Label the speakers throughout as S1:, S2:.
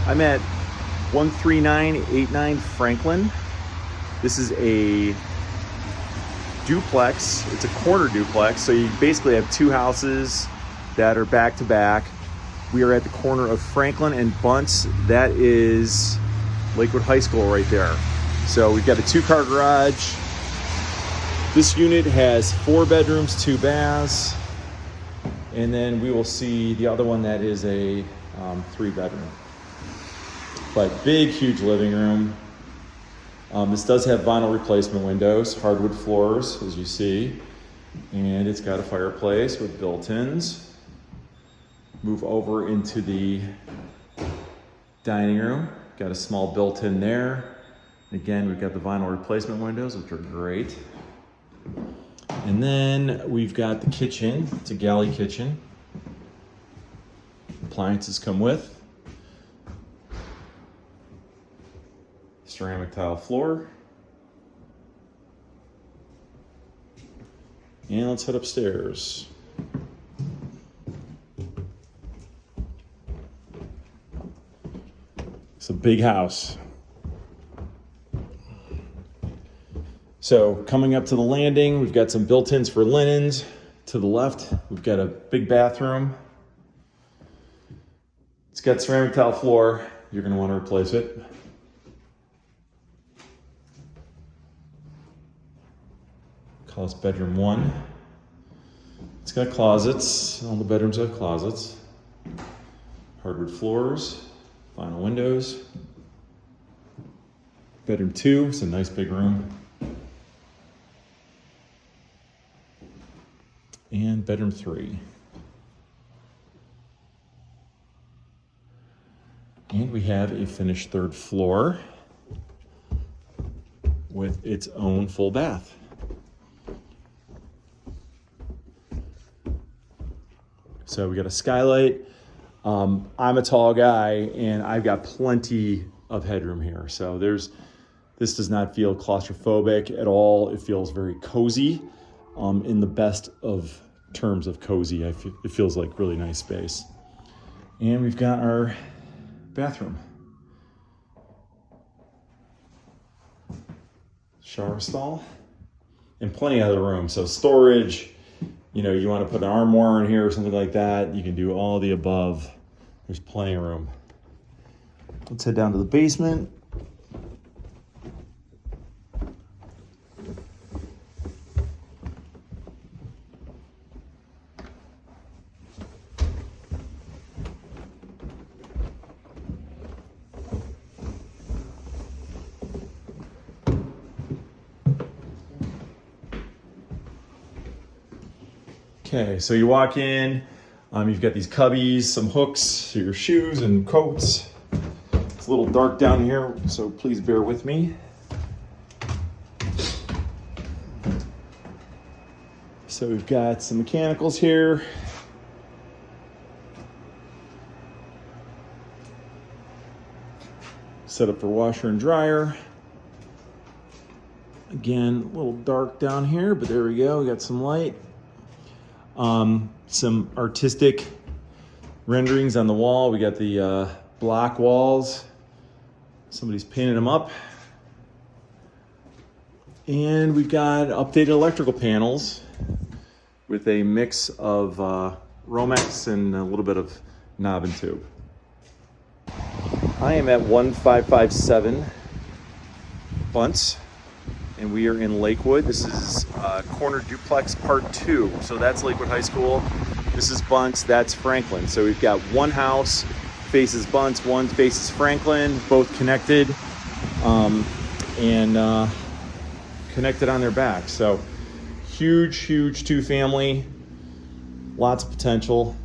S1: I'm at 13989 Franklin. This is a duplex. It's a corner duplex, so you basically have two houses that are back to back. We are at the corner of Franklin and Bunts. That is Lakewood High School right there. So we've got a 2-car garage. This unit has 4 bedrooms, 2 baths. And then we will see the other one that is a 3-bedroom. But big, huge living room. This does have vinyl replacement windows, hardwood floors, as you see. And it's got a fireplace with built-ins. Move over into the dining room. Got a small built-in there. Again, we've got the vinyl replacement windows, which are great. And then we've got the kitchen. It's a galley kitchen. Appliances come with. Ceramic tile floor. And let's head upstairs. It's a big house. So coming up to the landing, we've got some built-ins for linens. To the left, we've got a big bathroom. It's got ceramic tile floor. You're going to want to replace it. Call this bedroom 1. It's got closets. All the bedrooms have closets. Hardwood floors, vinyl windows. Bedroom 2, it's a nice big room. And bedroom 3. And we have a finished 3rd floor with its own full bath. So we got a skylight. I'm a tall guy and I've got plenty of headroom here. So this does not feel claustrophobic at all. It feels very cozy. In the best of terms of cozy, it feels like really nice space. And we've got our bathroom. Shower stall. And plenty of other room. So storage, you know, you want to put an armoire in here or something like that, you can do all the above. There's plenty of room. Let's head down to the basement. Okay, so you walk in, you've got these cubbies, some hooks for your shoes and coats. It's a little dark down here, so please bear with me. So we've got some mechanicals here. Set up for washer and dryer. Again, a little dark down here, but there we go, we got some light. Some artistic renderings on the wall. We got the block walls. Somebody's painted them up. And we've got updated electrical panels with a mix of Romex and a little bit of knob and tube. I am at 1557 Bunts. And we are in Lakewood. This is corner duplex part 2. So that's Lakewood High School. This is Bunts, that's Franklin. So we've got one house faces Bunts, one faces Franklin, both connected and connected on their back. So huge, huge 2-family, lots of potential.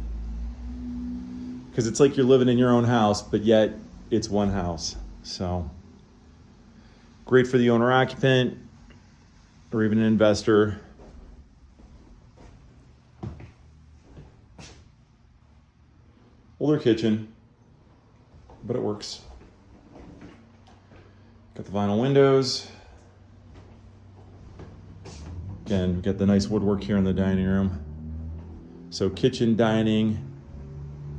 S1: Because it's like you're living in your own house, but yet it's one house. So great for the owner occupant or even an investor. Older kitchen, but it works. Got the vinyl windows. Again, we've got the nice woodwork here in the dining room. So kitchen, dining.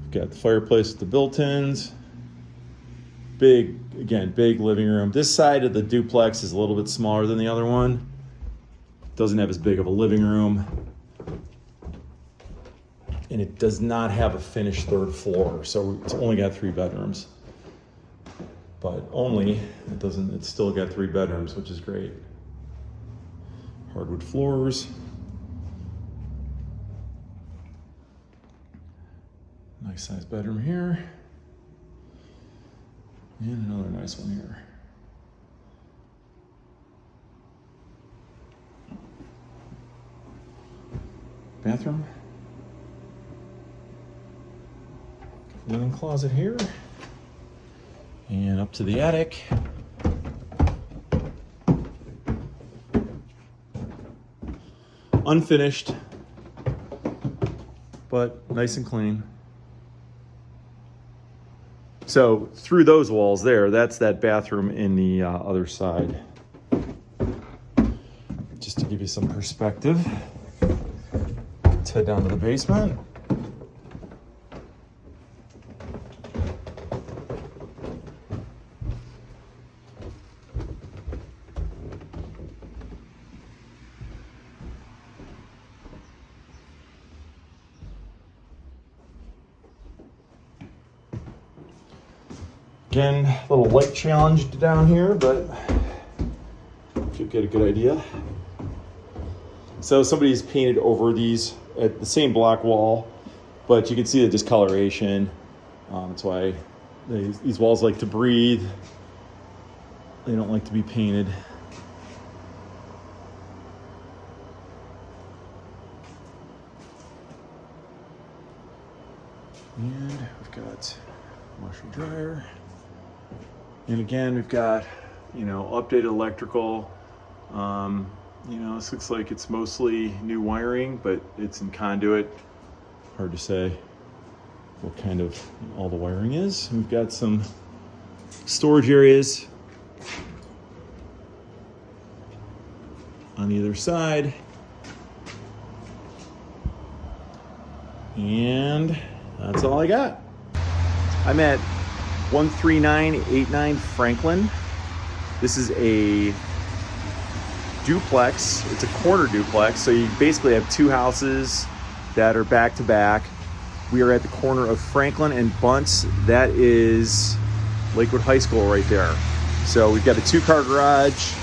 S1: We've got the fireplace with the built-ins. big, again, big living room. This side of the duplex is a little bit smaller than the other one. Doesn't have as big of a living room. And it does not have a finished third floor, so it's only got 3 bedrooms. But it's still got 3 bedrooms, which is great. Hardwood floors. Nice sized bedroom here. And another nice one here. Bathroom. Linen closet here. And up to the attic. Unfinished, but nice and clean. So through those walls there, that's that bathroom in the other side. Just to give you some perspective. Let's head down to the basement. Again, a little light challenge down here, but you'll get a good idea. So somebody's painted over these at the same block wall, but you can see the discoloration. That's why these walls like to breathe. They don't like to be painted. And we've got washer dryer. And again, we've got, updated electrical. This looks like it's mostly new wiring, but it's in conduit. Hard to say what kind of all the wiring is. We've got some storage areas on either side. And that's all I got. I'm at 13989 Franklin. This is a duplex. It's a corner duplex, so you basically have 2 houses that are back to back. We are at the corner of Franklin and Bunts. That is Lakewood High School right there. So we've got a 2-car garage.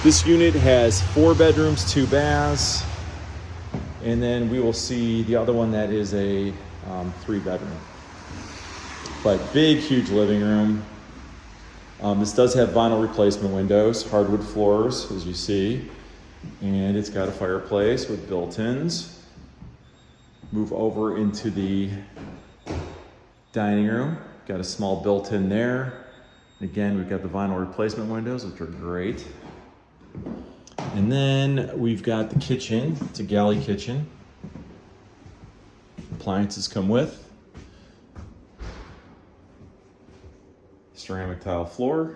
S1: This unit has 4 bedrooms, 2 baths, and then we will see the other one that is a 3-bedroom. But big, huge living room. This does have vinyl replacement windows, hardwood floors, as you see. And it's got a fireplace with built-ins. Move over into the dining room. Got a small built-in there. Again, we've got the vinyl replacement windows, which are great. And then we've got the kitchen. It's a galley kitchen. Appliances come with. Ceramic tile floor.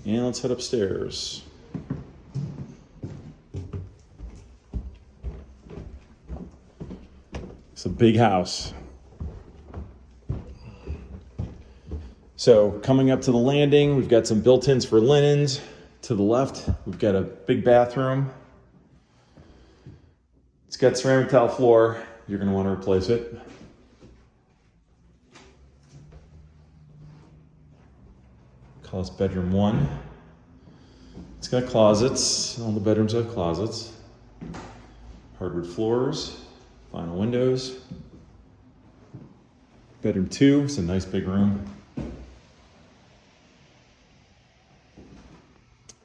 S1: And let's head upstairs. It's a big house. So coming up to the landing, we've got some built-ins for linens. To the left, we've got a big bathroom. It's got ceramic tile floor. You're going to want to replace it. Call this bedroom 1. It's got closets. All the bedrooms have closets. Hardwood floors, vinyl windows. Bedroom 2, it's a nice big room.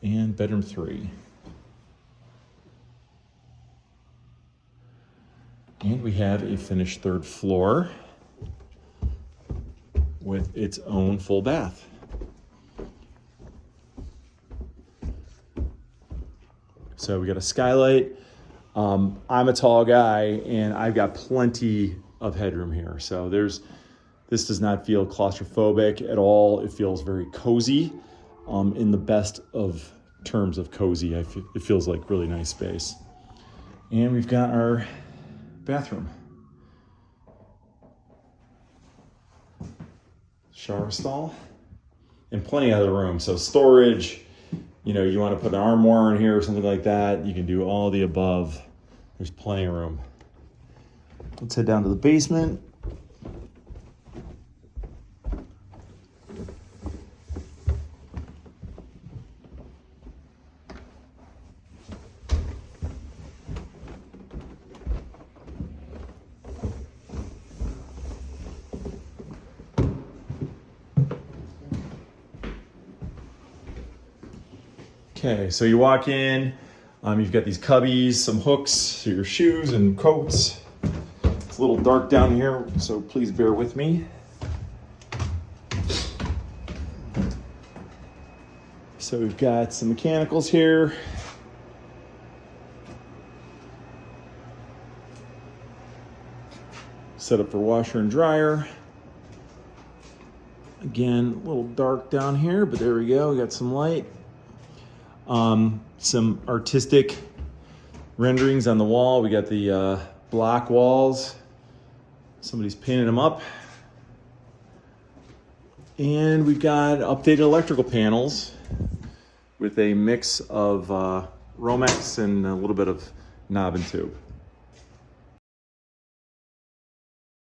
S1: And bedroom 3. And we have a finished 3rd floor with its own full bath. So we got a skylight. I'm a tall guy and I've got plenty of headroom here. So this does not feel claustrophobic at all. It feels very cozy, in the best of terms of cozy. It feels like really nice space. And we've got our bathroom. shower stall, and plenty of other room. So storage, you know, you want to put an armoire in here or something like that, you can do all the above. There's plenty of room. Let's head down to the basement. Okay, so you walk in, you've got these cubbies, some hooks for your shoes and coats. It's a little dark down here, so please bear with me. So we've got some mechanicals here. Set up for washer and dryer. Again, a little dark down here, but there we go, we got some light. Some artistic renderings on the wall. We got the block walls. Somebody's painted them up. And we've got updated electrical panels with a mix of Romex and a little bit of knob and tube.